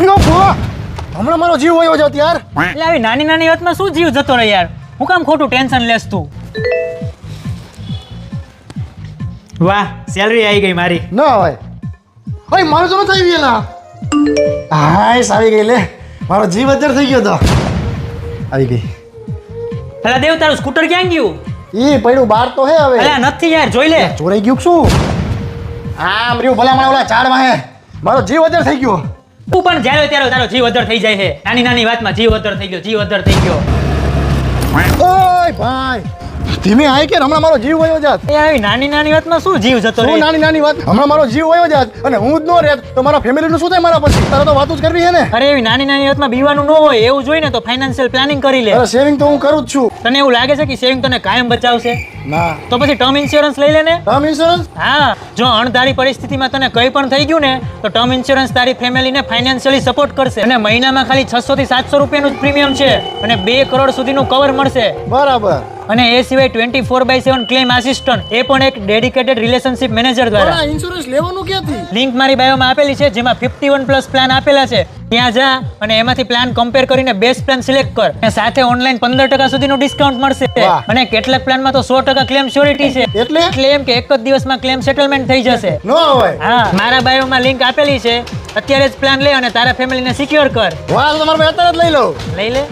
યો ભો હમણાં મારો જીવ વયો જાવ યાર. એટલે આવી નાની નાની વાતમાં શું જીવ જતો રહે યાર? હું કામ ખોટું ટેન્શન લેસ તું? વાહ, સેલરી આવી ગઈ મારી. ના હોય ભાઈ મારું તો નથી આવી ગયેલા. હાય આવી ગઈ લે. મારો જીવ અજર થઈ ગયો તો. આવી ગઈ. પેલા દેવ તારું સ્કૂટર ક્યાં ગયું? ઈ પડ્યું બાર તો હે હવે. અલા નથી યાર, જોઈ લે. ચોરાઈ ગયું કે શું? આમ રહ્યું ભલામણ ઓલા ઝાડમાં હે. મારો જીવ અજર થઈ ગયો. તું પણ જ્યારે ત્યારે તારો જીવ અધર થઈ જાય છે. નાની નાની વાતમાં જીવ અધર થઈ ગયો, જીવ અધર થઈ ગયો. ઓય ભાઈ ધીમે આય કે હમણાં મારો જીવ વયો જાત. એ આવી નાની નાની વાતમાં શું જીવ જતો શું રહે? નાની નાની વાત હમણાં મારો જીવ વયો જાત અને હું જ નો રહેત તો મારા ફેમિલીનું શું થાય મારા પછી? તારે તો વાતો જ કરવી છે ને. અરે એવી નાની નાની વાતમાં બીવાનું ન હોય એવું જોઈએ ને તો ફાઇનાન્શિયલ પ્લાનિંગ કરી લે. અરે સેવિંગ તો હું કરું જ છું. તને એવું લાગે છે કે સેવિંગ તને કાયમ બચાવશે? ના તો પછી ટર્મ ઇન્સ્યોરન્સ લઈ લે ને. ટર્મ ઇન્સ્યોરન્સ હા, જો અણધારી પરિસ્થિતિમાં તને કંઈ પણ થઈ ગયું ને તો ટર્મ ઇન્સ્યોરન્સ તારી ફેમિલીને ફાઇનાન્શિયલી સપોર્ટ કરશે અને મહિનામાં ખાલી 600 થી 700 રૂપિયાનું જ પ્રીમિયમ છે અને 2 કરોડ સુધીનું કવર મળશે. બરાબર. અને એ સિવાય 24/7 ક્લેમ આસિસ્ટન્ટ, એ પણ એક ડેડિકેટેડ રિલેશનશિપ મેનેજર દ્વારા. પણ આ ઇન્સ્યોરન્સ લેવાનું ક્યાંથી? લિંક મારી બાયોમાં આપેલી છે જેમાં 51+ પ્લાન આપેલા છે. ત્યાં જા અને એમાંથી પ્લાન કમ્પેર કરીને બેસ્ટ પ્લાન સિલેક્ટ કર અને સાથે ઓનલાઈન 15% સુધીનું ડિસ્કાઉન્ટ મળશે. વાહ. અને કેટલાક પ્લાનમાં તો 100% ક્લેમ શ્યોરિટી છે. એટલે એમ કે એક જ દિવસમાં ક્લેમ સેટલમેન્ટ થઈ જશે. નો હોય. હા, મારા બાયોમાં લિંક આપેલી છે. અત્યારે જ પ્લાન લે અને તારા ફેમિલીને સિક્યોર કર. વાહ તો તમારે ભાઈ અત્યારે જ લઈ લો. લઈ લે.